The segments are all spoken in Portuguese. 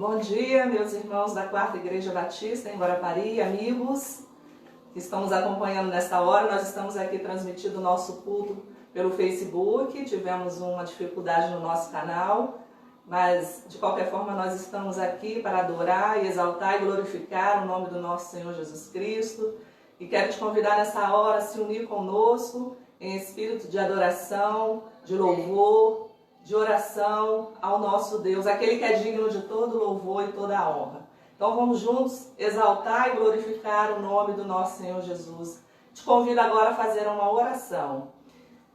Bom dia, meus irmãos da Quarta Igreja Batista em Guarapari, amigos que estão nos acompanhando nesta hora. Nós estamos aqui transmitindo o nosso culto pelo Facebook, tivemos uma dificuldade no nosso canal, mas de qualquer forma nós estamos aqui para adorar e exaltar e glorificar o nome do nosso Senhor Jesus Cristo. E quero te convidar nessa hora a se unir conosco em espírito de adoração, de louvor, de oração ao nosso Deus, aquele que é digno de todo louvor e toda honra. Então vamos juntos exaltar e glorificar o nome do nosso Senhor Jesus. Te convido agora a fazer uma oração.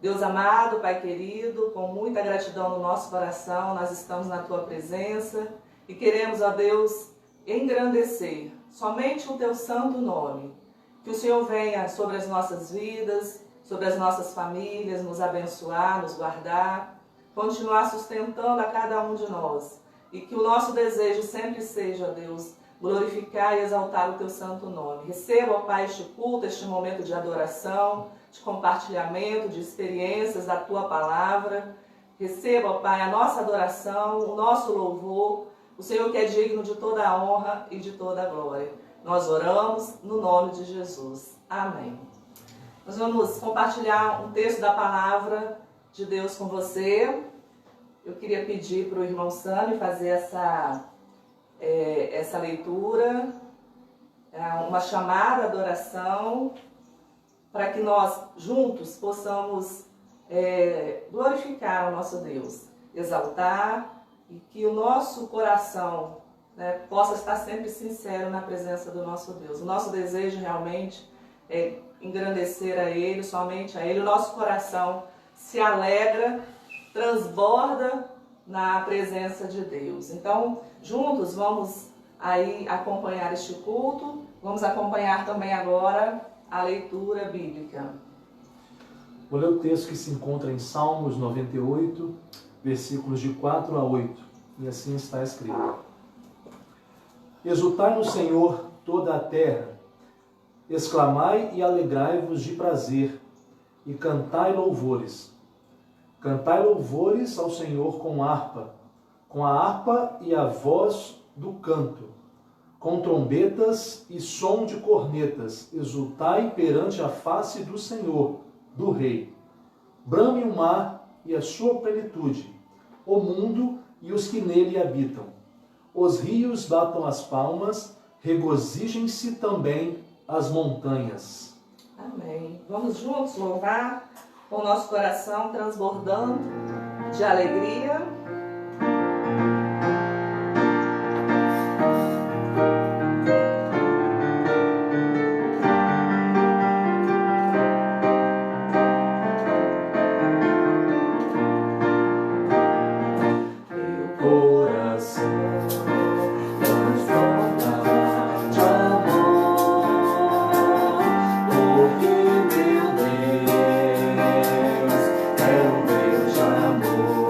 Deus amado, Pai querido, com muita gratidão no nosso coração, nós estamos na Tua presença e queremos, ó Deus, engrandecer somente o Teu santo nome. Que o Senhor venha sobre as nossas vidas, sobre as nossas famílias, nos abençoar, nos guardar, continuar sustentando a cada um de nós. E que o nosso desejo sempre seja, Deus, glorificar e exaltar o Teu santo nome. Receba, ó Pai, este culto, este momento de adoração, de compartilhamento, de experiências da Tua palavra. Receba, ó Pai, a nossa adoração, o nosso louvor, o Senhor que é digno de toda a honra e de toda a glória. Nós oramos no nome de Jesus. Amém. Nós vamos compartilhar um texto da palavra de Deus com você. Eu queria pedir para o irmão Sami fazer essa leitura, uma chamada à adoração, para que nós juntos possamos glorificar o nosso Deus, exaltar, e que o nosso coração possa estar sempre sincero na presença do nosso Deus. O nosso desejo realmente é engrandecer a Ele, somente a Ele. O nosso coração se alegra, transborda na presença de Deus. Então, juntos vamos aí acompanhar este culto. Vamos acompanhar também agora a leitura bíblica. Vou ler o texto que se encontra em Salmos 98, versículos de 4 a 8. E assim está escrito: Exultai no Senhor toda a terra, exclamai e alegrai-vos de prazer, e cantai louvores. Cantai louvores ao Senhor com a harpa e a voz do canto, com trombetas e som de cornetas. Exultai perante a face do Senhor, do Rei. Brame o mar e a sua plenitude, o mundo e os que nele habitam. Os rios batam as palmas, regozijem-se também as montanhas. Amém. Vamos juntos louvar com o nosso coração transbordando de alegria. Deus é o Deus de amor.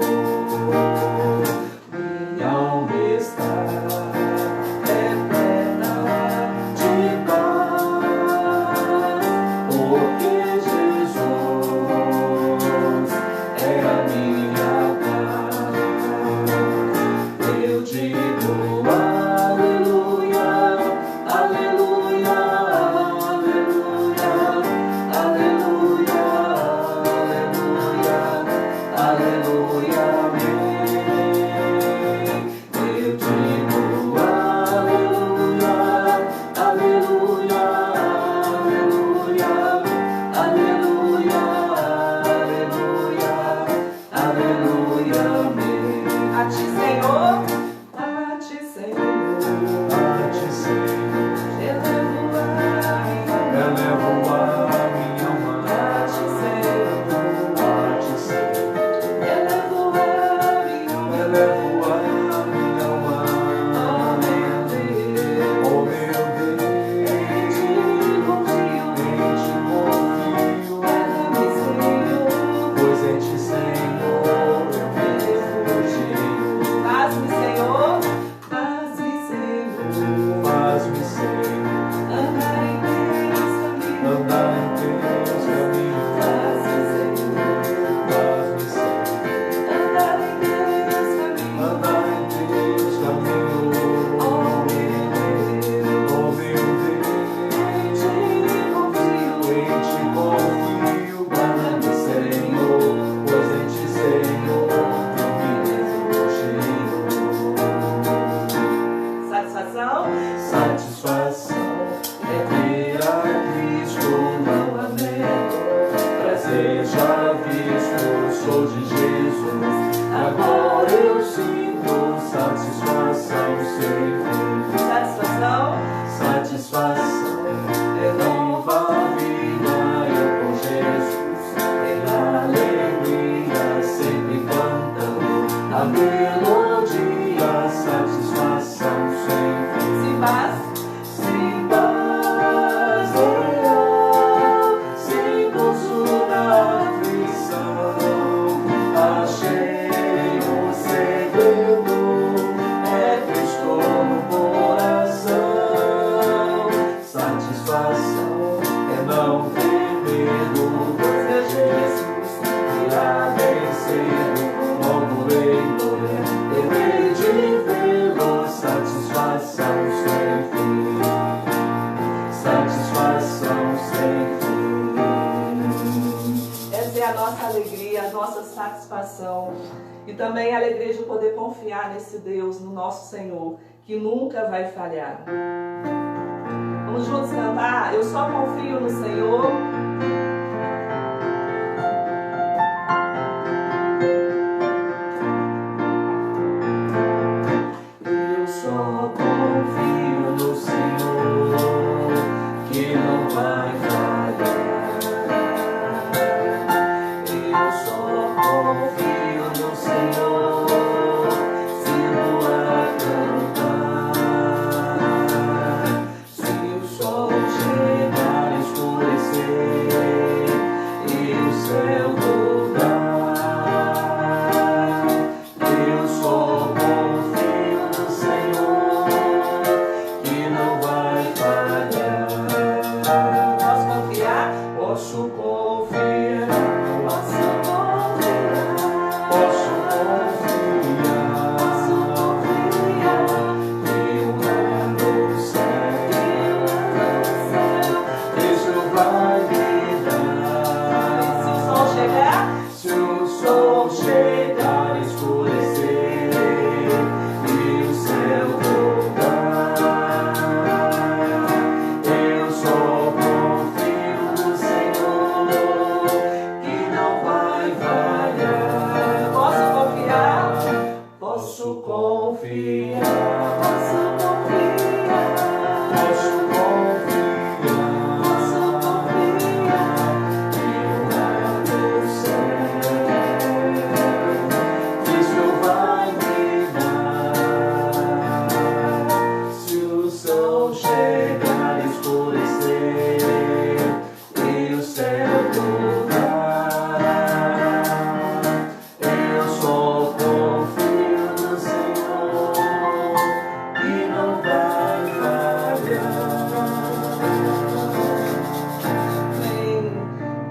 é nova vida, eu com Jesus, em alegria sempre cantando, a melodia, satisfação sem fim. Se paz, sem gozo na aflição, achei o segredo, é Cristo no coração. Satisfação é não ter medo, pois é Jesus irá vencer, logo eu hei de vê-lo. Satisfação sem fim, satisfação sem fim. essa é a nossa alegria, a nossa satisfação. E também a alegria de poder confiar nesse Deus, no nosso Senhor, que nunca vai falhar. Vamos juntos cantar? Eu só confio no Senhor. Eu só confio no Senhor, que não vai falhar. Eu só confio no Senhor, sigo a cantar. Se o sol chegar a escurecer e o céu dobrar, eu só confio no Senhor, que não vai falhar. Posso confiar? Posso confiar, Posso confiar. posso confiar, que o mar no céu, Cristo vai me dar. Se o sol chegar, Se o sol chegar a escurecer e o céu dobrar, eu só confio no Senhor, que não vai falhar. posso confiar. Posso confiar, Posso confiar. posso confiar, Posso confiar. que o mar do céu, Cristo vai me dar. Se o sol chegar a escurecer e o céu dobrar, eu só confio no Senhor, que não vai falhar. Amém.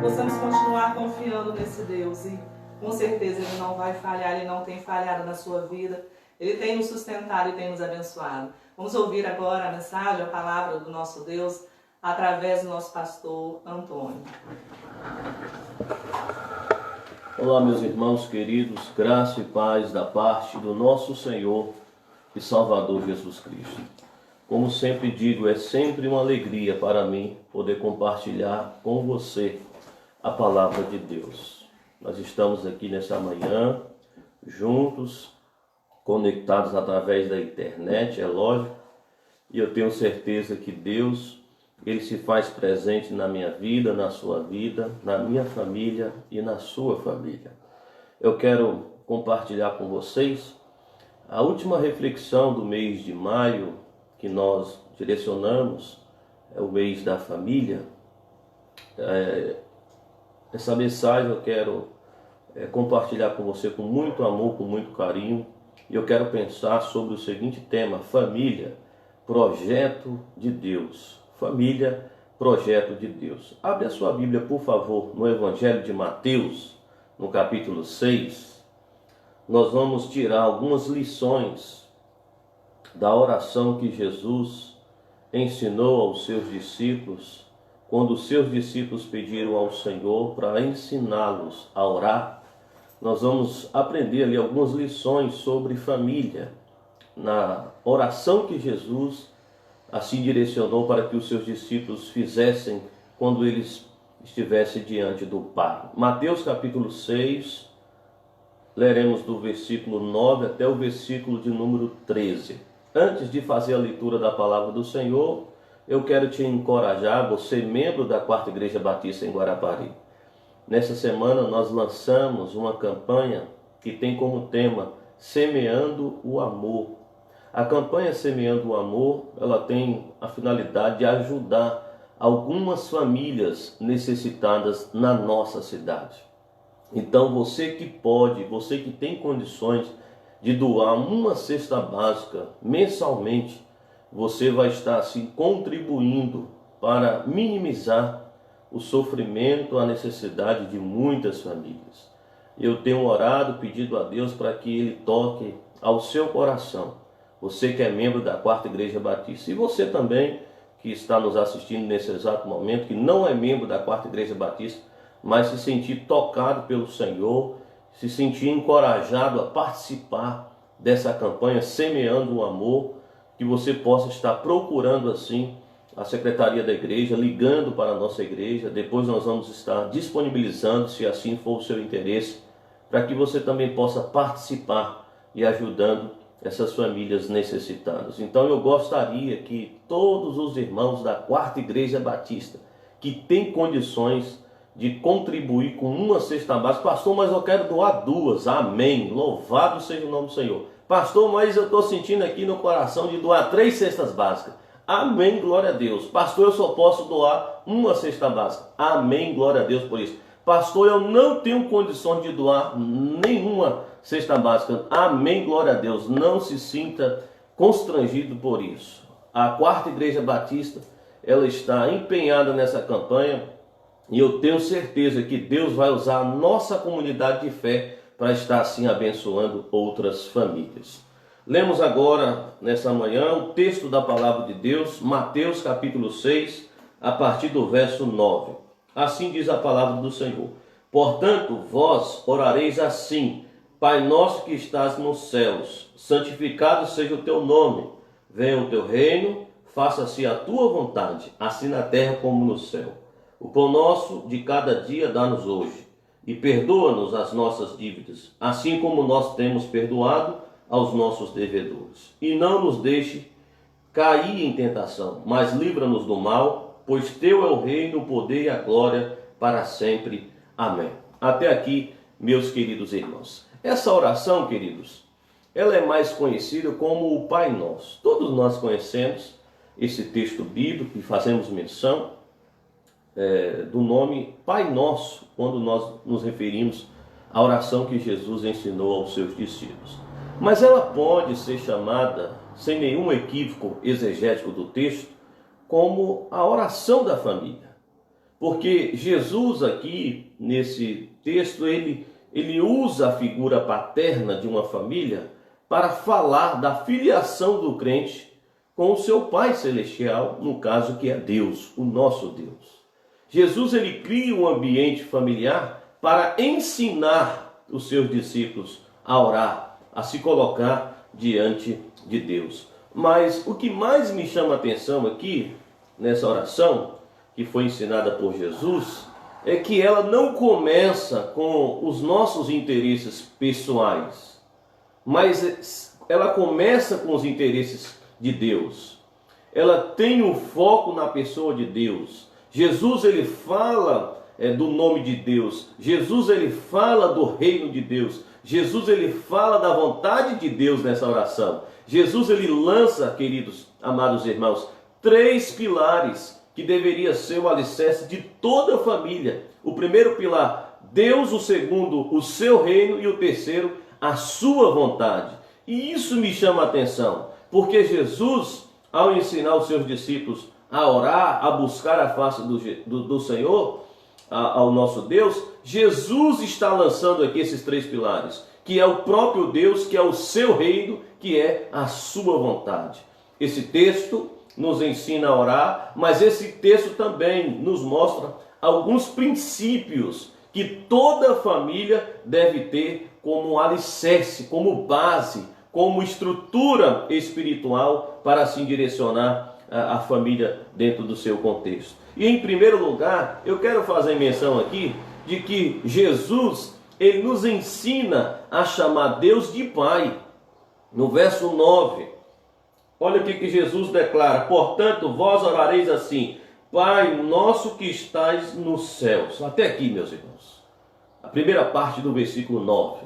Possamos continuar confiando nesse Deus e com certeza Ele não vai falhar, Ele não tem falhado na sua vida. Ele tem nos sustentado e tem nos abençoado. Vamos ouvir agora a mensagem, a palavra do nosso Deus, através do nosso pastor Antônio. Olá, meus irmãos queridos, graça e paz da parte do nosso Senhor e Salvador Jesus Cristo. Como sempre digo, é sempre uma alegria para mim poder compartilhar com você a palavra de Deus. Nós estamos aqui nessa manhã, juntos, conectados através da internet, é lógico, e eu tenho certeza que Deus, Ele se faz presente na minha vida, na sua vida, na minha família e na sua família. Eu quero compartilhar com vocês a última reflexão do mês de maio, que nós direcionamos, é o mês da família. Essa mensagem eu quero compartilhar com você com muito amor, com muito carinho, e eu quero pensar sobre o seguinte tema: família, projeto de Deus. Família, projeto de Deus. Abre a sua Bíblia, por favor, no Evangelho de Mateus, no capítulo 6. Nós vamos tirar algumas lições da oração que Jesus ensinou aos seus discípulos, quando os seus discípulos pediram ao Senhor para ensiná-los a orar. Nós vamos aprender ali algumas lições sobre família, na oração que Jesus assim direcionou para que os seus discípulos fizessem quando eles estivessem diante do Pai. Mateus capítulo 6, leremos do versículo 9 até o versículo de número 13. Antes de fazer a leitura da palavra do Senhor, eu quero te encorajar, você membro da Quarta Igreja Batista em Guarapari. Nessa semana nós lançamos uma campanha que tem como tema Semeando o Amor. A campanha Semeando o Amor, ela tem a finalidade de ajudar algumas famílias necessitadas na nossa cidade. Então você que pode, você que tem condições de doar uma cesta básica mensalmente, você vai estar assim contribuindo para minimizar o sofrimento, a necessidade de muitas famílias. Eu tenho orado, pedido a Deus para que Ele toque ao seu coração. Você que é membro da Quarta Igreja Batista, e você também que está nos assistindo nesse exato momento, que não é membro da Quarta Igreja Batista, mas se sentir tocado pelo Senhor, se sentir encorajado a participar dessa campanha Semeando o Amor, que você possa estar procurando assim a secretaria da igreja, ligando para a nossa igreja. Depois nós vamos estar disponibilizando, se assim for o seu interesse, para que você também possa participar e ajudando essas famílias necessitadas. Então eu gostaria que todos os irmãos da Quarta Igreja Batista que têm condições de contribuir com uma cesta básica, pastor, mas eu quero doar 2, amém, louvado seja o nome do Senhor. Pastor, mas eu estou sentindo aqui no coração de doar 3 cestas básicas, amém, glória a Deus. Pastor, eu só posso doar uma cesta básica, amém, glória a Deus por isso. Pastor, eu não tenho condições de doar nenhuma cesta básica, amém, glória a Deus. Não se sinta constrangido por isso. A Quarta Igreja Batista, ela está empenhada nessa campanha, e eu tenho certeza que Deus vai usar a nossa comunidade de fé para estar assim abençoando outras famílias. Lemos agora, nessa manhã, o texto da palavra de Deus, Mateus capítulo 6, a partir do verso 9. Assim diz a palavra do Senhor. Portanto, vós orareis assim: Pai nosso que estás nos céus, santificado seja o teu nome. Venha o teu reino, faça-se a tua vontade, assim na terra como no céu. O pão nosso de cada dia dá-nos hoje, e perdoa-nos as nossas dívidas, assim como nós temos perdoado aos nossos devedores. E não nos deixe cair em tentação, mas livra-nos do mal, pois teu é o reino, o poder e a glória para sempre. Amém. Até aqui, meus queridos irmãos. Essa oração, queridos, ela é mais conhecida como o Pai Nosso. Todos nós conhecemos esse texto bíblico e fazemos menção do nome Pai Nosso, quando nós nos referimos à oração que Jesus ensinou aos seus discípulos. Mas ela pode ser chamada, sem nenhum equívoco exegético do texto, como a oração da família. Porque Jesus aqui, nesse texto, ele usa a figura paterna de uma família para falar da filiação do crente com o seu Pai Celestial, no caso que é Deus, o nosso Deus. Jesus ele cria um ambiente familiar para ensinar os seus discípulos a orar, a se colocar diante de Deus. Mas o que mais me chama a atenção aqui, nessa oração, que foi ensinada por Jesus, é que ela não começa com os nossos interesses pessoais, mas ela começa com os interesses de Deus. Ela tem um foco na pessoa de Deus. Jesus ele fala do nome de Deus. Jesus ele fala do reino de Deus. Jesus ele fala da vontade de Deus nessa oração. Jesus ele lança, queridos, amados irmãos, 3 pilares que deveria ser o alicerce de toda a família. O primeiro pilar, Deus; o segundo, o seu reino; e o terceiro, a sua vontade. E isso me chama a atenção, porque Jesus, ao ensinar os seus discípulos a orar, a buscar a face do Senhor, ao nosso Deus, Jesus está lançando aqui esses 3 pilares, que é o próprio Deus, que é o seu reino, que é a sua vontade. Esse texto nos ensina a orar, mas esse texto também nos mostra alguns princípios que toda família deve ter como alicerce, como base, como estrutura espiritual para assim direcionar a família dentro do seu contexto. E em primeiro lugar, eu quero fazer menção aqui de que Jesus, ele nos ensina a chamar Deus de Pai. No verso 9, Olha o que Jesus declara: portanto, vós orareis assim: Pai nosso que estais nos céus. Até aqui, meus irmãos. A primeira parte do versículo 9.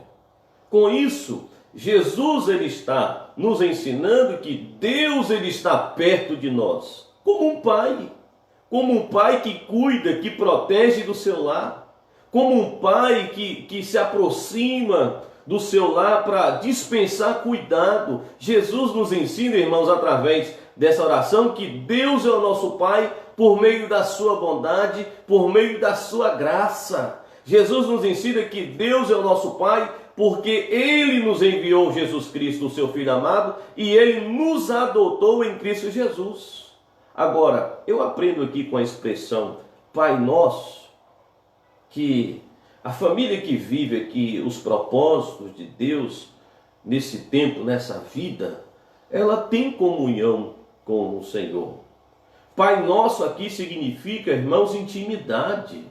Com isso, Jesus ele está nos ensinando que Deus ele está perto de nós, como um pai que cuida, que protege do seu lar, como um pai que se aproxima do seu lar para dispensar cuidado. Jesus nos ensina, irmãos, através dessa oração, que Deus é o nosso Pai por meio da sua bondade, por meio da sua graça. Jesus nos ensina que Deus é o nosso Pai porque Ele nos enviou Jesus Cristo, o seu Filho amado, e Ele nos adotou em Cristo Jesus. Agora, eu aprendo aqui com a expressão Pai Nosso, que a família que vive aqui os propósitos de Deus nesse tempo, nessa vida, ela tem comunhão com o Senhor. Pai Nosso aqui significa, irmãos, intimidade.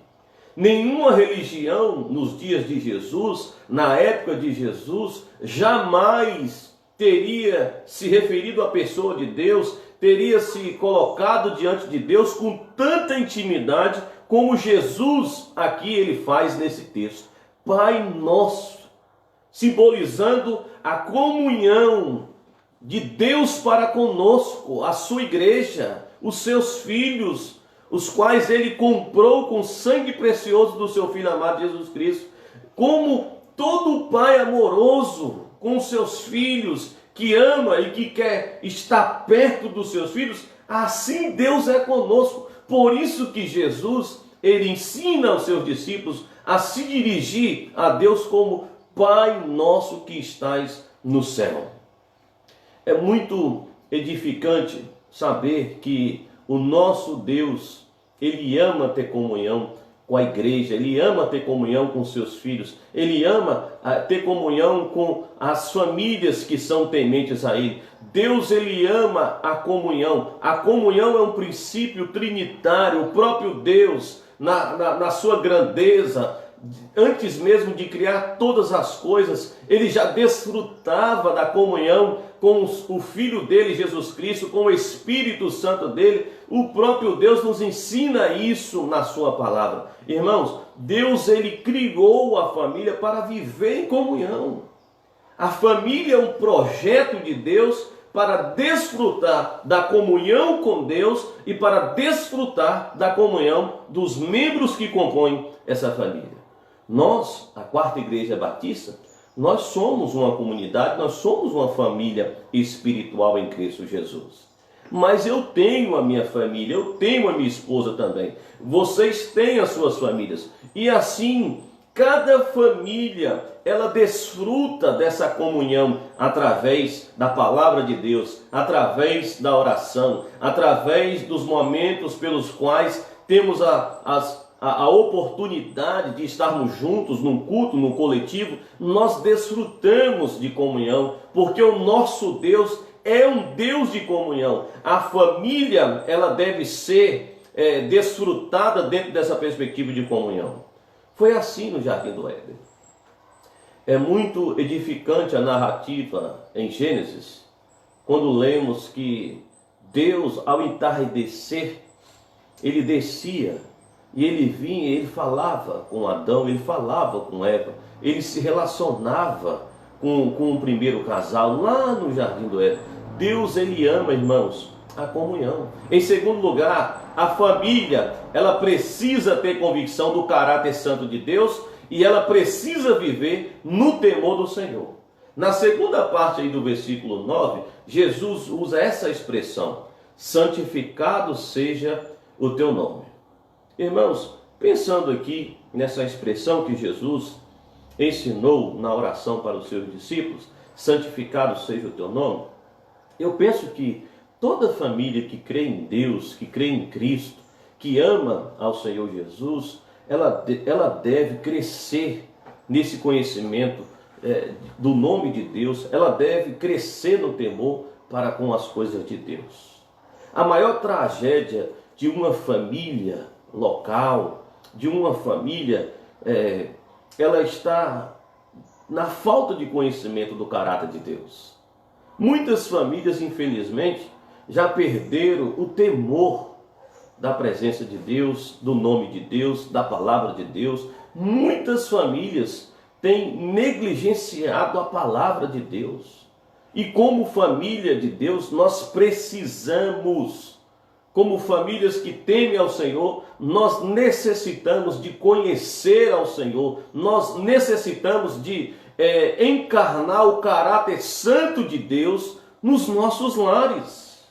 Nenhuma religião nos dias de Jesus, na época de Jesus, jamais teria se referido à pessoa de Deus, teria se colocado diante de Deus com tanta intimidade como Jesus aqui ele faz nesse texto. Pai Nosso, simbolizando a comunhão de Deus para conosco, a sua igreja, os seus filhos, os quais ele comprou com sangue precioso do seu Filho amado Jesus Cristo. Como todo pai amoroso com os seus filhos, que ama e que quer estar perto dos seus filhos, assim Deus é conosco. Por isso que Jesus, ele ensina aos seus discípulos a se dirigir a Deus como Pai Nosso que estais no céu. É muito edificante saber que o nosso Deus, ele ama ter comunhão com a igreja, ele ama ter comunhão com seus filhos, ele ama ter comunhão com as famílias que são tementes a ele. Deus, ele ama a comunhão. A comunhão é um princípio trinitário. O próprio Deus, na sua grandeza, antes mesmo de criar todas as coisas, ele já desfrutava da comunhão com o Filho dele, Jesus Cristo, com o Espírito Santo dele. O próprio Deus nos ensina isso na sua palavra. Irmãos, Deus ele criou a família para viver em comunhão. A família é um projeto de Deus para desfrutar da comunhão com Deus e para desfrutar da comunhão dos membros que compõem essa família. Nós, a Quarta Igreja Batista, nós somos uma comunidade, nós somos uma família espiritual em Cristo Jesus. Mas eu tenho a minha família, eu tenho a minha esposa também. Vocês têm as suas famílias. E assim, cada família, ela desfruta dessa comunhão através da palavra de Deus, através da oração, através dos momentos pelos quais temos a oportunidade de estarmos juntos num culto, num coletivo. Nós desfrutamos de comunhão, porque o nosso Deus é um Deus de comunhão. A família, ela deve ser desfrutada dentro dessa perspectiva de comunhão. Foi assim no Jardim do Éden. É muito edificante a narrativa em Gênesis, quando lemos que Deus, ao entardecer, ele descia e ele vinha, ele falava com Adão, ele falava com Eva, ele se relacionava com o primeiro casal lá no Jardim do Éden. Deus, ele ama, irmãos, a comunhão. Em segundo lugar, a família, ela precisa ter convicção do caráter santo de Deus e ela precisa viver no temor do Senhor. Na segunda parte aí do versículo 9, Jesus usa essa expressão: santificado seja o teu nome. Irmãos, pensando aqui nessa expressão que Jesus ensinou na oração para os seus discípulos, santificado seja o teu nome, eu penso que toda família que crê em Deus, que crê em Cristo, que ama ao Senhor Jesus, ela deve crescer nesse conhecimento do nome de Deus, ela deve crescer no temor para com as coisas de Deus. A maior tragédia de uma família local, de uma família, ela está na falta de conhecimento do caráter de Deus. Muitas famílias, infelizmente, já perderam o temor da presença de Deus, do nome de Deus, da palavra de Deus. Muitas famílias têm negligenciado a palavra de Deus. E como família de Deus, nós precisamos, como famílias que temem ao Senhor, nós necessitamos de conhecer ao Senhor, nós necessitamos de encarnar o caráter santo de Deus nos nossos lares.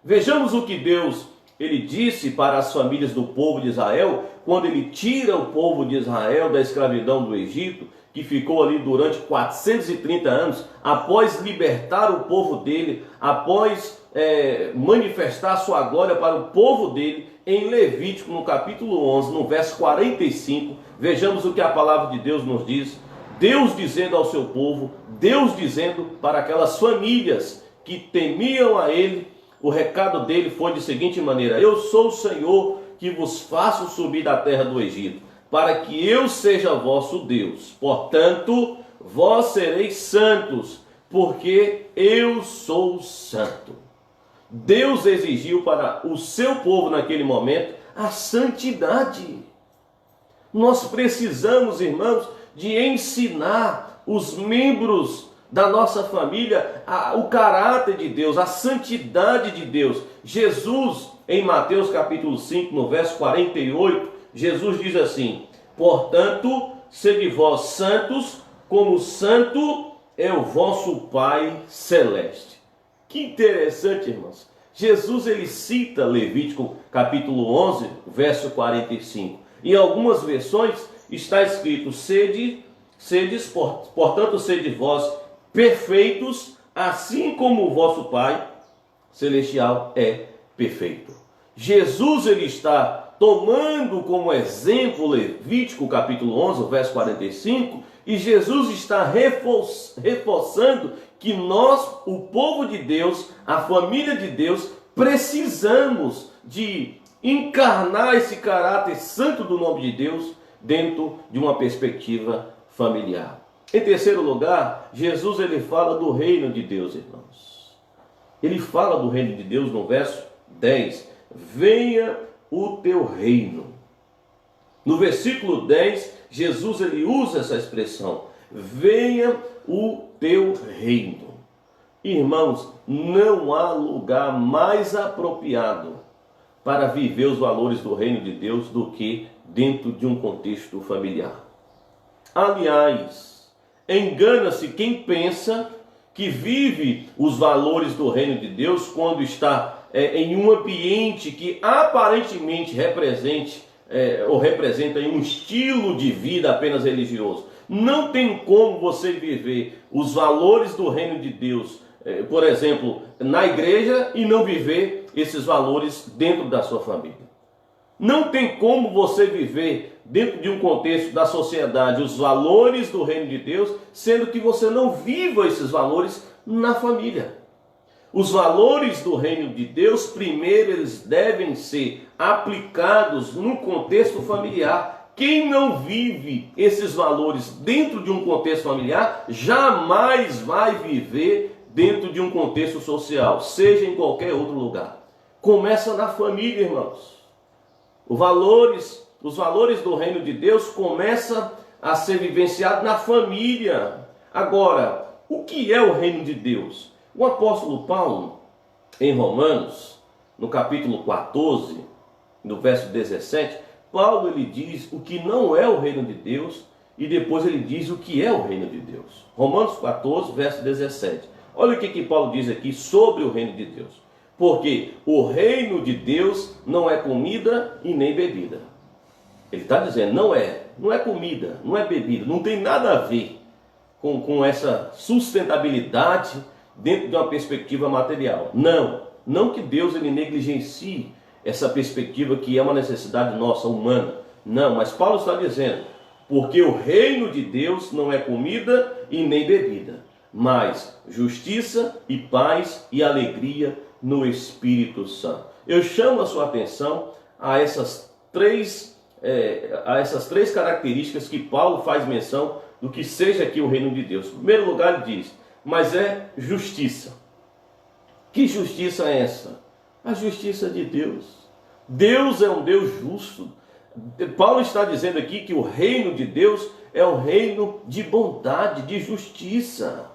Vejamos o que Deus ele disse para as famílias do povo de Israel, quando ele tira o povo de Israel da escravidão do Egito, que ficou ali durante 430 anos, após libertar o povo dele, após manifestar sua glória para o povo dele, em Levítico, no capítulo 11, no verso 45, vejamos o que a palavra de Deus nos diz. Deus dizendo ao seu povo, Deus dizendo para aquelas famílias que temiam a ele, o recado dele foi de seguinte maneira: eu sou o Senhor que vos faço subir da terra do Egito, para que eu seja vosso Deus. Portanto, vós sereis santos, porque eu sou santo. Deus exigiu para o seu povo naquele momento a santidade. Nós precisamos, irmãos, de ensinar os membros da nossa família o caráter de Deus, a santidade de Deus. Jesus, em Mateus capítulo 5, no verso 48, Jesus diz assim: portanto, sede vós santos, como santo é o vosso Pai Celeste. Que interessante, irmãos. Jesus ele cita Levítico capítulo 11, verso 45. Em algumas versões está escrito: portanto, sede vós perfeitos, assim como o vosso Pai Celestial é perfeito. Jesus ele está tomando como exemplo Levítico capítulo 11, verso 45, e Jesus está reforçando que nós, o povo de Deus, a família de Deus, precisamos de encarnar esse caráter santo do nome de Deus dentro de uma perspectiva familiar. Em terceiro lugar, Jesus ele fala do reino de Deus, irmãos. Ele fala do reino de Deus no verso 10. Venha o teu reino. No versículo 10, Jesus ele usa essa expressão: venha o teu reino. Irmãos, não há lugar mais apropriado para viver os valores do reino de Deus do que dentro de um contexto familiar. Aliás, engana-se quem pensa que vive os valores do reino de Deus quando está em um ambiente que aparentemente representa um estilo de vida apenas religioso. Não tem como você viver os valores do reino de Deus, por exemplo, na igreja, e não viver esses valores dentro da sua família. Não tem como você viver dentro de um contexto da sociedade os valores do reino de Deus, sendo que você não viva esses valores na família. Os valores do reino de Deus, primeiro, eles devem ser aplicados no contexto familiar. Quem não vive esses valores dentro de um contexto familiar, jamais vai viver dentro de um contexto social, seja em qualquer outro lugar. Começa na família, irmãos. Os valores do reino de Deus começam a ser vivenciados na família. Agora, o que é o reino de Deus? O apóstolo Paulo, em Romanos, no capítulo 14, no verso 17, Paulo ele diz o que não é o reino de Deus e depois ele diz o que é o reino de Deus. Romanos 14, verso 17. Olha o que Paulo diz aqui sobre o reino de Deus. Porque o reino de Deus não é comida e nem bebida. Ele está dizendo, não é comida, não é bebida, não tem nada a ver com essa sustentabilidade dentro de uma perspectiva material. Não que Deus ele negligencie essa perspectiva que é uma necessidade nossa, humana. Não, mas Paulo está dizendo, porque o reino de Deus não é comida e nem bebida, mas justiça e paz e alegria no Espírito Santo. Eu chamo a sua atenção a essas três características que Paulo faz menção do que seja aqui o reino de Deus. Em primeiro lugar, ele diz, mas é justiça. Que justiça é essa? A justiça de Deus. Deus é um Deus justo. Paulo está dizendo aqui que o reino de Deus é um reino de bondade, de justiça.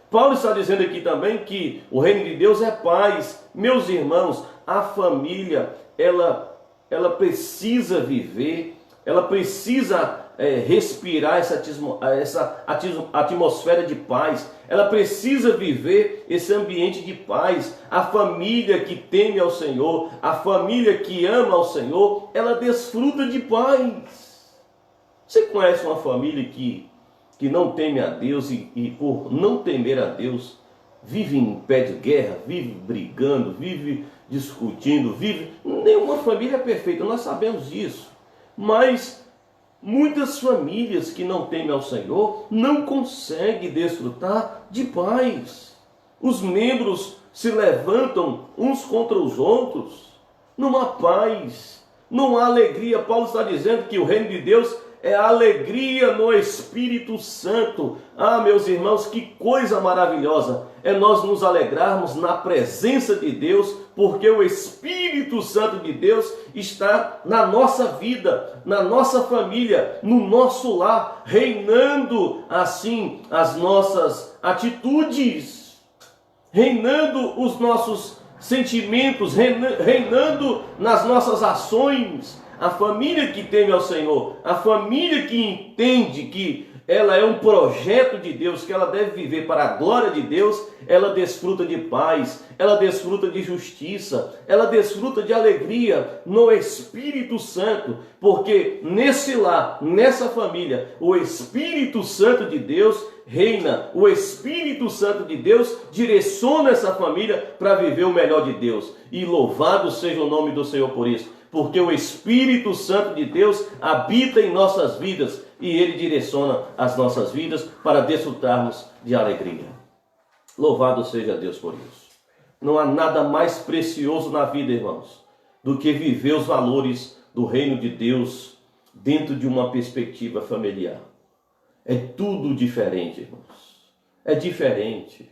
Paulo está dizendo aqui também que o reino de Deus é paz. Meus irmãos, a família, ela precisa viver, ela precisa respirar essa atmosfera de paz. Ela precisa viver esse ambiente de paz. A família que teme ao Senhor, a família que ama ao Senhor, ela desfruta de paz. Você conhece uma família que não teme a Deus e por não temer a Deus, vive em pé de guerra, vive brigando, vive discutindo, vive... Nenhuma família é perfeita, nós sabemos disso. Mas muitas famílias que não temem ao Senhor não conseguem desfrutar de paz. Os membros se levantam uns contra os outros. Não há paz, não há alegria. Paulo está dizendo que o reino de Deus é a alegria no Espírito Santo. Ah, meus irmãos, que coisa maravilhosa é nós nos alegrarmos na presença de Deus, porque o Espírito Santo de Deus está na nossa vida, na nossa família, no nosso lar, reinando assim as nossas atitudes, reinando os nossos sentimentos, reinando nas nossas ações. A família que teme ao Senhor, a família que entende que ela é um projeto de Deus, que ela deve viver para a glória de Deus, ela desfruta de paz, ela desfruta de justiça, ela desfruta de alegria no Espírito Santo, porque nesse lar, nessa família, o Espírito Santo de Deus reina, o Espírito Santo de Deus direciona essa família para viver o melhor de Deus. E louvado seja o nome do Senhor por isso. Porque o Espírito Santo de Deus habita em nossas vidas e Ele direciona as nossas vidas para desfrutarmos de alegria. Louvado seja Deus por isso. Não há nada mais precioso na vida, irmãos, do que viver os valores do reino de Deus dentro de uma perspectiva familiar. É tudo diferente, irmãos. É diferente.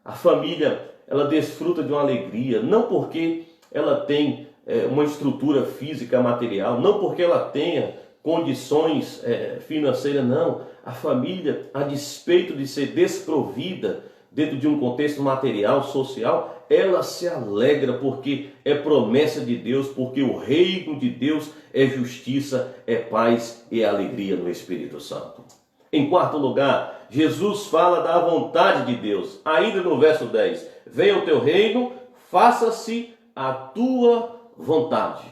A família, ela desfruta de uma alegria, não porque ela tem uma estrutura física, material, não porque ela tenha condições financeiras, não. A família, a despeito de ser desprovida dentro de um contexto material, social, ela se alegra porque é promessa de Deus, porque o reino de Deus é justiça, é paz e é alegria no Espírito Santo. Em quarto lugar, Jesus fala da vontade de Deus, ainda no verso 10. Venha o teu reino, faça-se a tua vontade.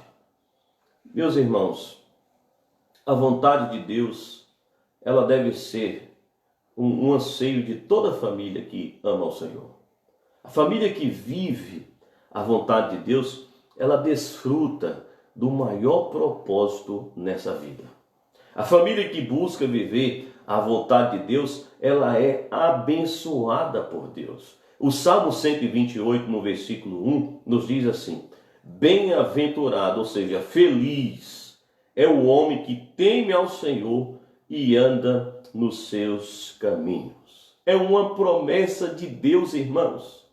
Meus irmãos, a vontade de Deus, ela deve ser um anseio de toda família que ama o Senhor. A família que vive a vontade de Deus, ela desfruta do maior propósito nessa vida. A família que busca viver a vontade de Deus, ela é abençoada por Deus. O Salmo 128, no versículo 1, nos diz assim: bem-aventurado, ou seja, feliz, é o homem que teme ao Senhor e anda nos seus caminhos. É uma promessa de Deus, irmãos.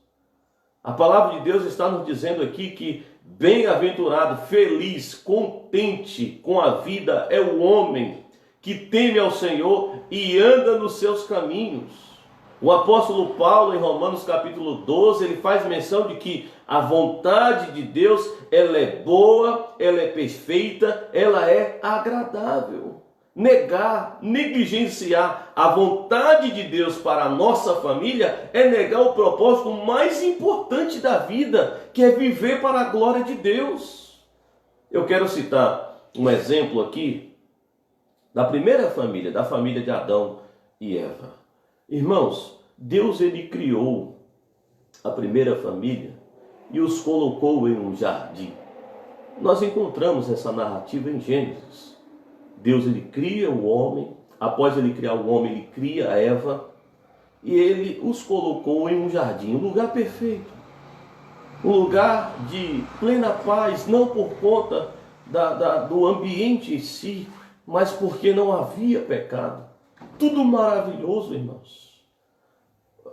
A palavra de Deus está nos dizendo aqui que bem-aventurado, feliz, contente com a vida é o homem que teme ao Senhor e anda nos seus caminhos. O apóstolo Paulo, em Romanos capítulo 12, ele faz menção de que a vontade de Deus, ela é boa, ela é perfeita, ela é agradável. Negar, negligenciar a vontade de Deus para a nossa família é negar o propósito mais importante da vida, que é viver para a glória de Deus. Eu quero citar um exemplo aqui da primeira família, da família de Adão e Eva. Irmãos, Deus ele criou a primeira família e os colocou em um jardim. Nós encontramos essa narrativa em Gênesis. Deus ele cria o homem, após ele criar o homem, ele cria a Eva e ele os colocou em um jardim, um lugar perfeito, um lugar de plena paz, não por conta do ambiente em si, mas porque não havia pecado. Tudo maravilhoso, irmãos.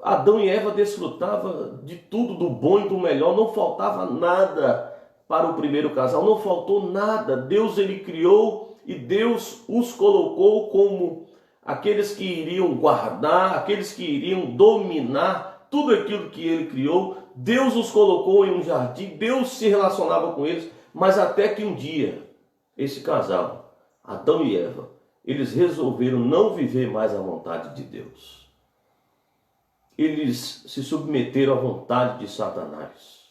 Adão e Eva desfrutavam de tudo, do bom e do melhor, não faltava nada para o primeiro casal, não faltou nada. Deus ele criou e Deus os colocou como aqueles que iriam guardar, aqueles que iriam dominar tudo aquilo que ele criou. Deus os colocou em um jardim, Deus se relacionava com eles, mas até que um dia, esse casal, Adão e Eva, eles resolveram não viver mais a vontade de Deus. Eles se submeteram à vontade de Satanás,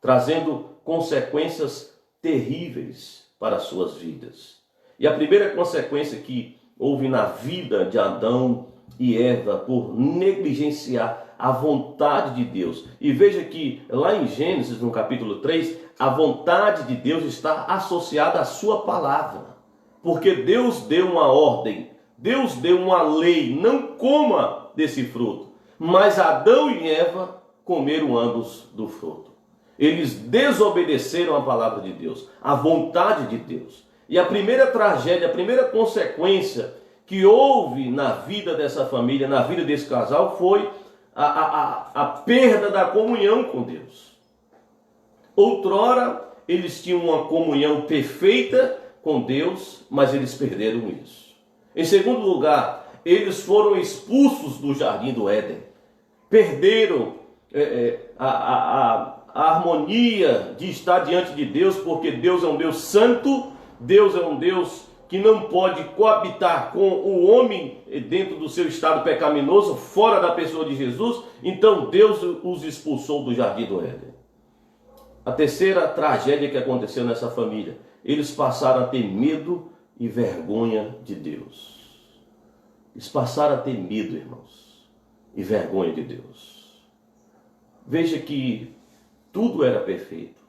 trazendo consequências terríveis para as suas vidas. E a primeira consequência que houve na vida de Adão e Eva por negligenciar a vontade de Deus. E veja que lá em Gênesis, no capítulo 3, a vontade de Deus está associada à sua palavra. Porque Deus deu uma ordem, Deus deu uma lei, não coma desse fruto. Mas Adão e Eva comeram ambos do fruto. Eles desobedeceram a palavra de Deus, a vontade de Deus. E a primeira tragédia, a primeira consequência que houve na vida dessa família, na vida desse casal, foi a perda da comunhão com Deus. Outrora, eles tinham uma comunhão perfeita com Deus, mas eles perderam isso. Em segundo lugar, eles foram expulsos do jardim do Éden. Perderam a harmonia de estar diante de Deus, porque Deus é um Deus santo, Deus é um Deus que não pode coabitar com o homem dentro do seu estado pecaminoso, fora da pessoa de Jesus. Então Deus os expulsou do jardim do Éden. A terceira tragédia que aconteceu nessa família, eles passaram a ter medo e vergonha de Deus. Eles passaram a ter medo, irmãos, e vergonha de Deus. Veja que tudo era perfeito,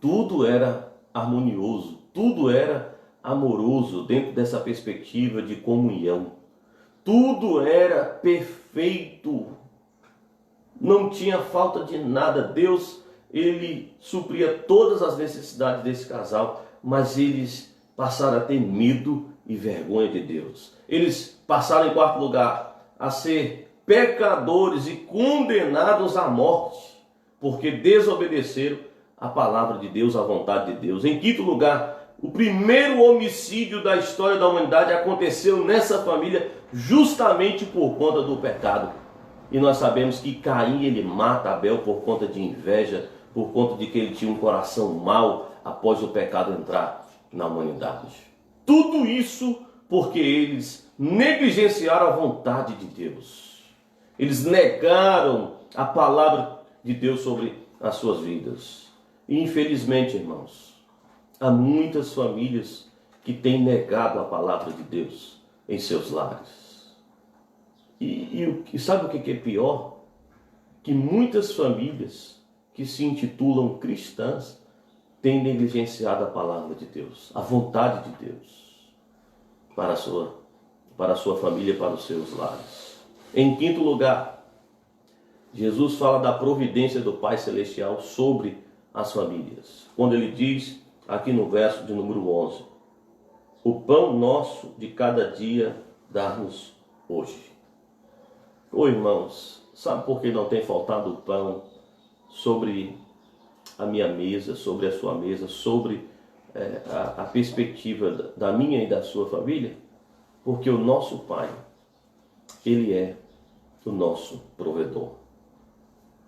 tudo era harmonioso, tudo era amoroso dentro dessa perspectiva de comunhão. Tudo era perfeito, não tinha falta de nada. Deus, ele supria todas as necessidades desse casal, mas eles passaram a ter medo e vergonha de Deus. Eles passaram, em quarto lugar, a ser pecadores e condenados à morte, porque desobedeceram a palavra de Deus, a vontade de Deus. Em quinto lugar, o primeiro homicídio da história da humanidade aconteceu nessa família justamente por conta do pecado. E nós sabemos que Caim, ele mata Abel por conta de inveja, por conta de que ele tinha um coração mau após o pecado entrar na humanidade. Tudo isso porque eles negligenciaram a vontade de Deus. Eles negaram a palavra de Deus sobre as suas vidas. E infelizmente, irmãos, há muitas famílias que têm negado a palavra de Deus em seus lares. E sabe o que é pior? Que muitas famílias que se intitulam cristãs têm negligenciado a palavra de Deus, a vontade de Deus para a sua família, para os seus lares. Em quinto lugar, Jesus fala da providência do Pai Celestial sobre as famílias. Quando ele diz, aqui no verso de número 11, o pão nosso de cada dia dá-nos hoje. Ô irmãos, sabe por que não tem faltado o pão sobre a minha mesa, sobre a sua mesa, sobre a perspectiva da minha e da sua família? Porque o nosso Pai, Ele é o nosso provedor.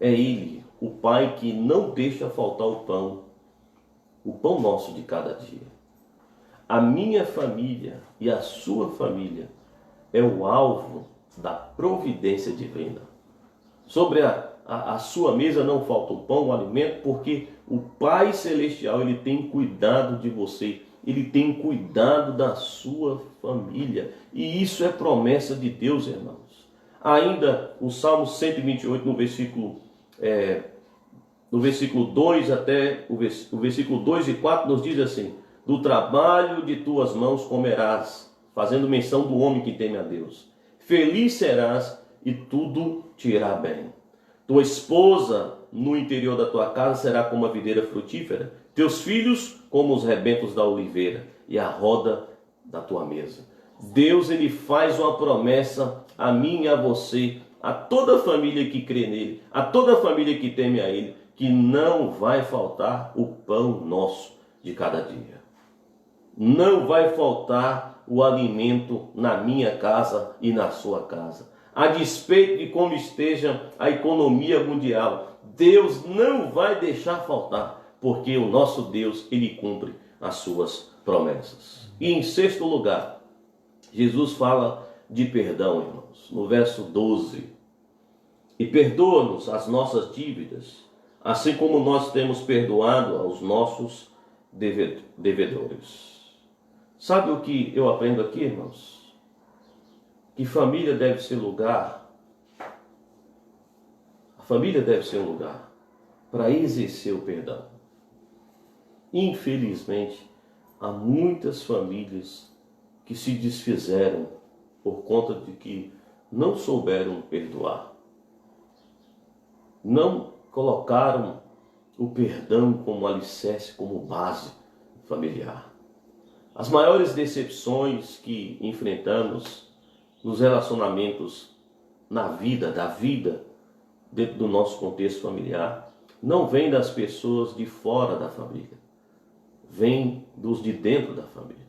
É Ele, o Pai que não deixa faltar o pão nosso de cada dia. A minha família e a sua família é o alvo da providência divina. Sobre a sua mesa não falta o pão, o alimento, porque o Pai Celestial, Ele tem cuidado de você, Ele tem cuidado da sua família. E isso é promessa de Deus, irmãos. Ainda o Salmo 128, no versículo 2 até o versículo 2 e 4, nos diz assim: do trabalho de tuas mãos comerás, fazendo menção do homem que teme a Deus. Feliz serás e tudo te irá bem. Tua esposa no interior da tua casa será como a videira frutífera, teus filhos como os rebentos da oliveira e a roda da tua mesa. Deus, Ele faz uma promessa a mim e a você a toda família que crê nele, a toda família que teme a ele, que não vai faltar o pão nosso de cada dia. Não vai faltar o alimento na minha casa e na sua casa. A despeito de como esteja a economia mundial, Deus não vai deixar faltar, porque o nosso Deus, ele cumpre as suas promessas. E em sexto lugar, Jesus fala de perdão, irmãos, no verso 12. E perdoa-nos as nossas dívidas, assim como nós temos perdoado aos nossos devedores. Sabe o que eu aprendo aqui, irmãos? Que família deve ser lugar. A família deve ser um lugar para exercer o perdão. Infelizmente, há muitas famílias que se desfizeram por conta de que não souberam perdoar. Não colocaram o perdão como alicerce, como base familiar. As maiores decepções que enfrentamos nos relacionamentos da vida, dentro do nosso contexto familiar, não vem das pessoas de fora da família, vem dos de dentro da família.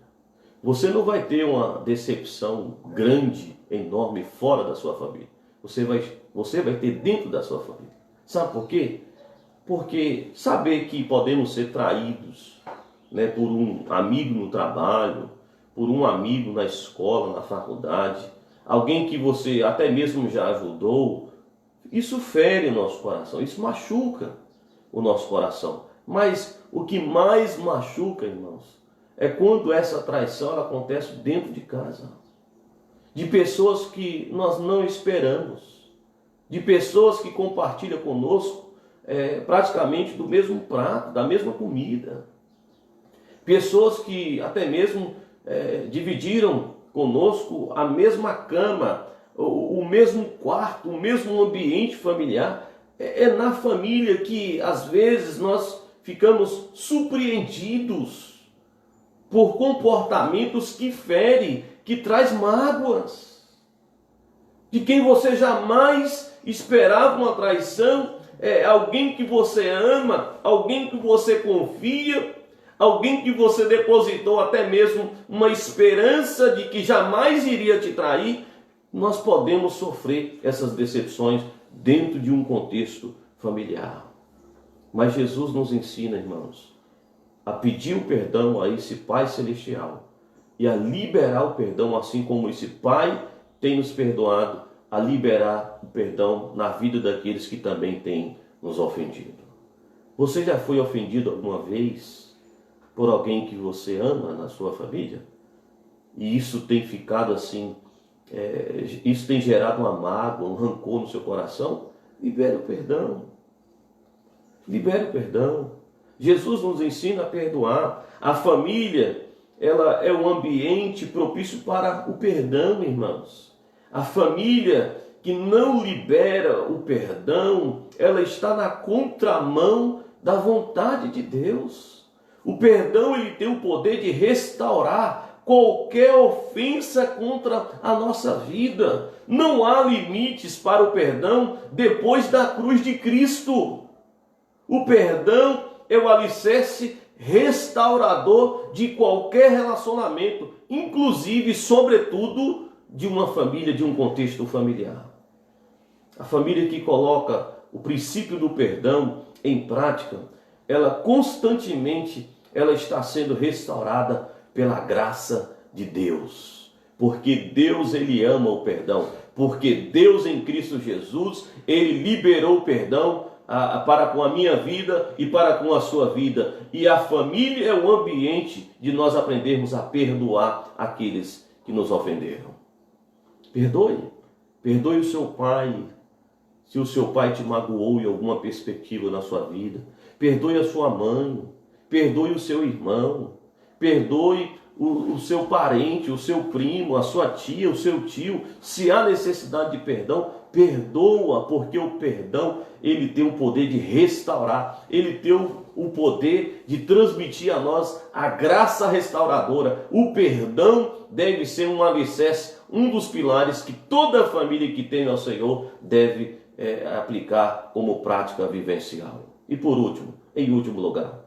Você não vai ter uma decepção grande, enorme, fora da sua família. Você vai ter dentro da sua família. Sabe por quê? Porque saber que podemos ser traídos, né, por um amigo no trabalho, por um amigo na escola, na faculdade, alguém que você até mesmo já ajudou, isso fere o nosso coração, isso machuca o nosso coração. Mas o que mais machuca, irmãos, é quando essa traição ela acontece dentro de casa, de pessoas que nós não esperamos, de pessoas que compartilham conosco praticamente do mesmo prato, da mesma comida, pessoas que até mesmo dividiram conosco a mesma cama, o mesmo quarto, o mesmo ambiente familiar. É na família que às vezes nós ficamos surpreendidos por comportamentos que ferem, que traz mágoas, de quem você jamais esperava uma traição, alguém que você ama, alguém que você confia, alguém que você depositou até mesmo uma esperança de que jamais iria te trair. Nós podemos sofrer essas decepções dentro de um contexto familiar. Mas Jesus nos ensina, irmãos, a pedir o perdão a esse Pai Celestial e a liberar o perdão, assim como esse Pai tem nos perdoado, a liberar o perdão na vida daqueles que também têm nos ofendido. Você já foi ofendido alguma vez por alguém que você ama na sua família? E isso tem ficado assim, isso tem gerado uma mágoa, um rancor no seu coração? Libere o perdão. Libere o perdão. Jesus nos ensina a perdoar. A família, ela é um ambiente propício para o perdão, irmãos. A família que não libera o perdão, ela está na contramão da vontade de Deus. O perdão, ele tem o poder de restaurar qualquer ofensa contra a nossa vida. Não há limites para o perdão depois da cruz de Cristo. O perdão é o alicerce restaurador de qualquer relacionamento, inclusive, sobretudo, de uma família, de um contexto familiar. A família que coloca o princípio do perdão em prática, ela constantemente está sendo restaurada pela graça de Deus. Porque Deus, ele ama o perdão. Porque Deus em Cristo Jesus, ele liberou o perdão para com a minha vida e para com a sua vida. E a família é o ambiente de nós aprendermos a perdoar aqueles que nos ofenderam. Perdoe. Perdoe o seu pai, se o seu pai te magoou em alguma perspectiva na sua vida. Perdoe a sua mãe. Perdoe o seu irmão. Perdoe o seu parente, o seu primo, a sua tia, o seu tio. Se há necessidade de perdão, perdoa, porque o perdão, ele tem o poder de restaurar, ele tem o o poder de transmitir a nós a graça restauradora. O perdão deve ser um alicerce, um dos pilares que toda família que tem ao Senhor deve aplicar como prática vivencial. E por último, em último lugar,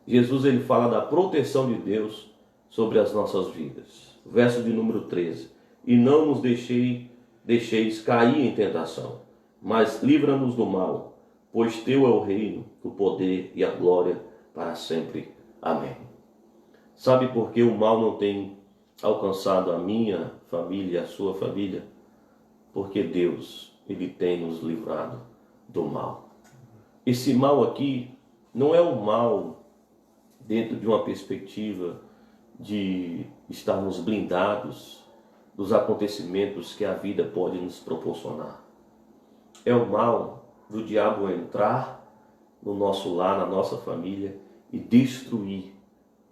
Jesus ele fala da proteção de Deus sobre as nossas vidas. Verso de número 13. E não nos deixeis cair em tentação, mas livra-nos do mal, pois teu é o reino, o poder e a glória para sempre. Amém. Sabe por que o mal não tem alcançado a minha família, a sua família? Porque Deus, ele tem nos livrado do mal. Esse mal aqui não é o mal dentro de uma perspectiva de estarmos blindados dos acontecimentos que a vida pode nos proporcionar. É o mal do diabo entrar no nosso lar, na nossa família e destruir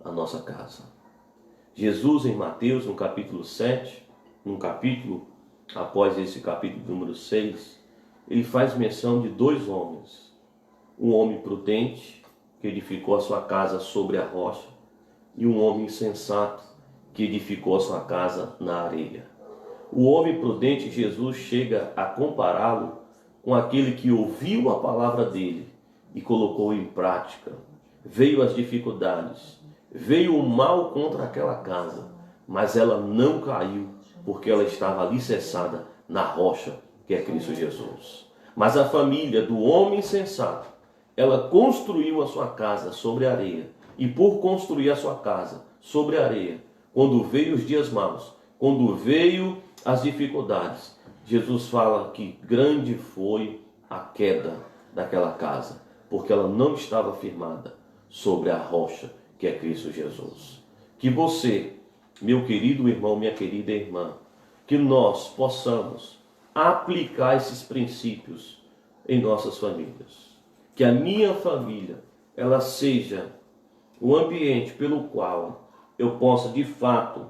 a nossa casa. Jesus em Mateus, no capítulo 7, num capítulo após esse capítulo número 6, ele faz menção de dois homens. Um homem prudente, que edificou a sua casa sobre a rocha, e um homem insensato, que edificou a sua casa na areia. O homem prudente, Jesus chega a compará-lo com aquele que ouviu a palavra dele e colocou em prática. Veio as dificuldades, veio o mal contra aquela casa, mas ela não caiu, porque ela estava alicerçada na rocha, que é Cristo Jesus. Mas a família do homem insensato, ela construiu a sua casa sobre a areia, e por construir a sua casa sobre a areia, quando veio os dias maus, quando veio as dificuldades, Jesus fala que grande foi a queda daquela casa, porque ela não estava firmada sobre a rocha, que é Cristo Jesus. Que você, meu querido irmão, minha querida irmã, que nós possamos aplicar esses princípios em nossas famílias. Que a minha família, ela seja o ambiente pelo qual eu possa de fato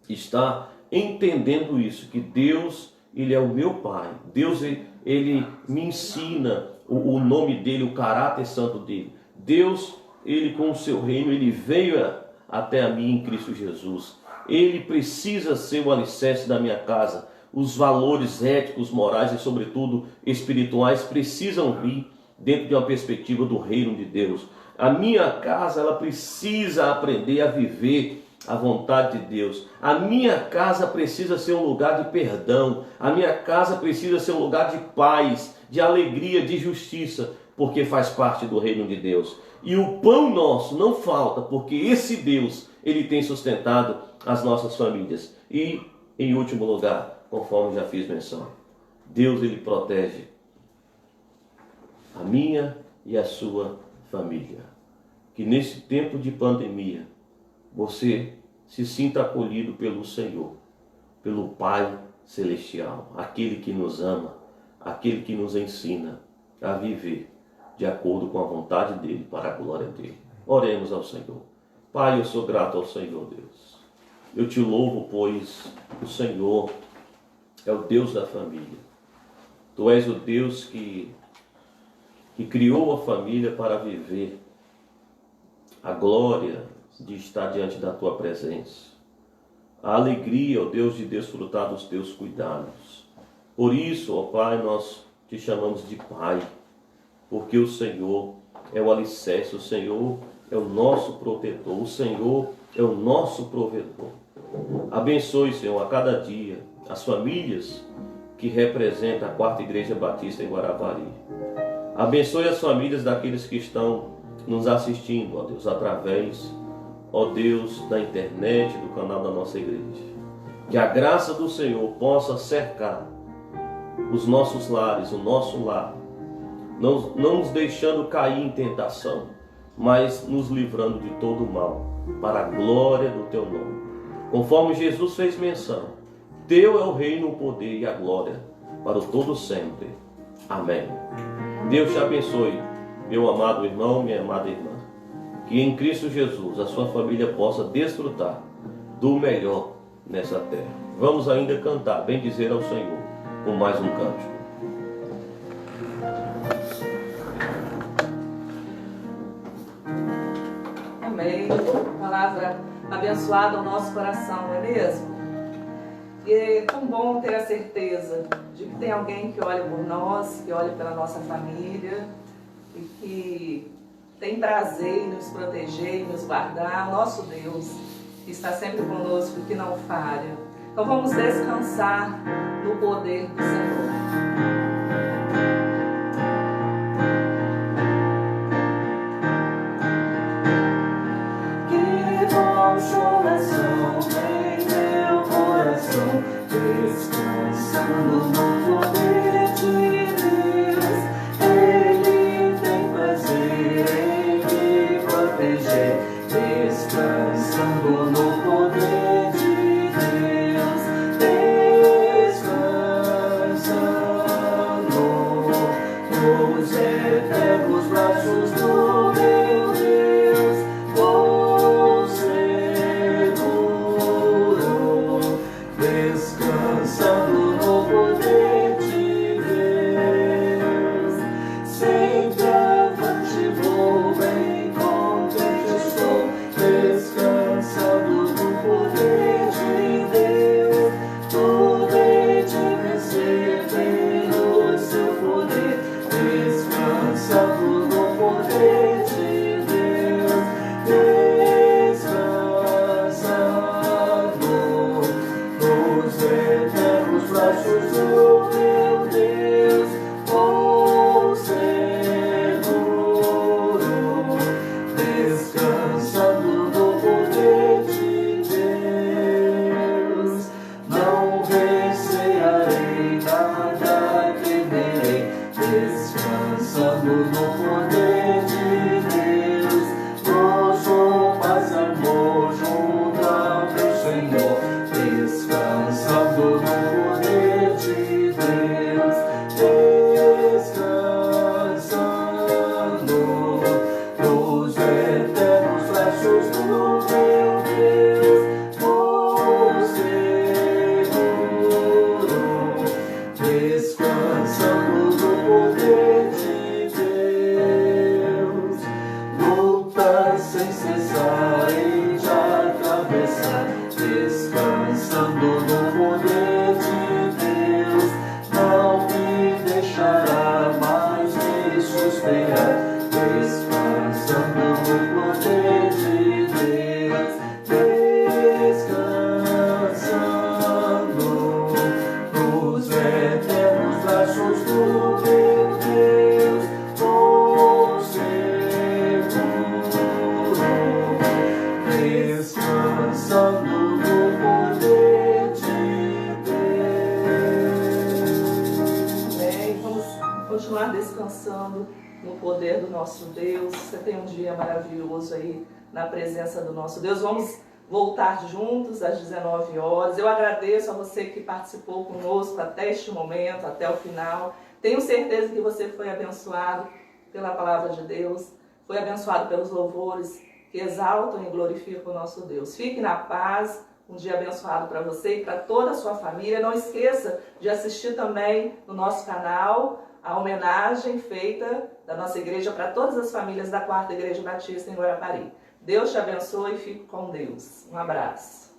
estar entendendo isso, que Deus, ele é o meu Pai. Deus, ele me ensina o nome dele, o caráter santo dele. Deus, ele com o seu reino, ele veio até a mim em Cristo Jesus. Ele precisa ser o alicerce da minha casa. Os valores éticos, morais e sobretudo espirituais precisam vir dentro de uma perspectiva do reino de Deus. A minha casa, ela precisa aprender a viver a vontade de Deus. A minha casa precisa ser um lugar de perdão. A minha casa precisa ser um lugar de paz, de alegria, de justiça, porque faz parte do reino de Deus. E o pão nosso não falta, porque esse Deus, ele tem sustentado as nossas famílias. E, em último lugar, conforme já fiz menção, Deus, ele protege a minha e a sua família. Que nesse tempo de pandemia, você se sinta acolhido pelo Senhor, pelo Pai Celestial, aquele que nos ama, aquele que nos ensina a viver de acordo com a vontade dele, para a glória dele. Oremos ao Senhor. Pai, eu sou grato ao Senhor, Deus. Eu te louvo, pois o Senhor é o Deus da família. Tu és o Deus que criou a família para viver a glória de estar diante da tua presença, a alegria, ó Deus, de desfrutar dos teus cuidados. Por isso, ó Pai, nós te chamamos de Pai, porque o Senhor é o alicerce, o Senhor é o nosso protetor, o Senhor é o nosso provedor. Abençoe, Senhor, a cada dia as famílias que representam a 4ª Igreja Batista em Guarapari. Abençoe as famílias daqueles que estão nos assistindo, ó Deus, através, ó Deus, da internet, do canal da nossa igreja. Que a graça do Senhor possa cercar os nossos lares, o nosso lar, não nos deixando cair em tentação, mas nos livrando de todo o mal, para a glória do teu nome. Conforme Jesus fez menção, teu é o reino, o poder e a glória, para o todo sempre. Amém. Deus te abençoe, meu amado irmão, minha amada irmã. Que em Cristo Jesus a sua família possa desfrutar do melhor nessa terra. Vamos ainda cantar, bendizer ao Senhor, com mais um cântico. Palavra abençoada ao nosso coração, não é mesmo? E é tão bom ter a certeza de que tem alguém que olha por nós, que olha pela nossa família e que tem prazer em nos proteger, em nos guardar. O nosso Deus, que está sempre conosco e que não falha. Então vamos descansar no poder do Senhor. Consolação em meu coração, descansando no poder de Deus. Ele tem prazer em me proteger, descansando no poder de Deus. Descansando nos eternos braços do meu Deus. Descansando no poder de Deus, sempre avante vou, bem contente estou, descansando no poder de Deus. Tudo hei de vencer pelo seu poder, descansando no poder de Deus. Nos eternos braços do meu Deus, vou seguro, descansando no poder de Deus. Não recearei, nada temerei, descansando no poder de Deus. Gozo, paz, amor, junto ao meu Senhor, descansando no poder de Deus, descansando nos eternos braços do meu Deus, vou seguro, descansando no poder de Deus. Luta sem cessar e já atravessar, descansando no poder de Deus. Não me deixará mais me sustentar, descansando no poder de Deus. Descansando nos eternos braços do meu Deus, vou seguro, descansando no poder de Deus. Amém. Vamos continuar descansando no poder do nosso Deus. Você tem um dia maravilhoso aí na presença do nosso Deus. Vamos voltar juntos às 19 horas. Eu agradeço a você que participou conosco até este momento, até o final. Tenho certeza que você foi abençoado pela palavra de Deus, foi abençoado pelos louvores que exaltam e glorificam o nosso Deus. Fique na paz, um dia abençoado para você e para toda a sua família. Não esqueça de assistir também no nosso canal a homenagem feita da nossa igreja para todas as famílias da 4ª Igreja Batista em Guarapari. Deus te abençoe e fique com Deus. Um abraço.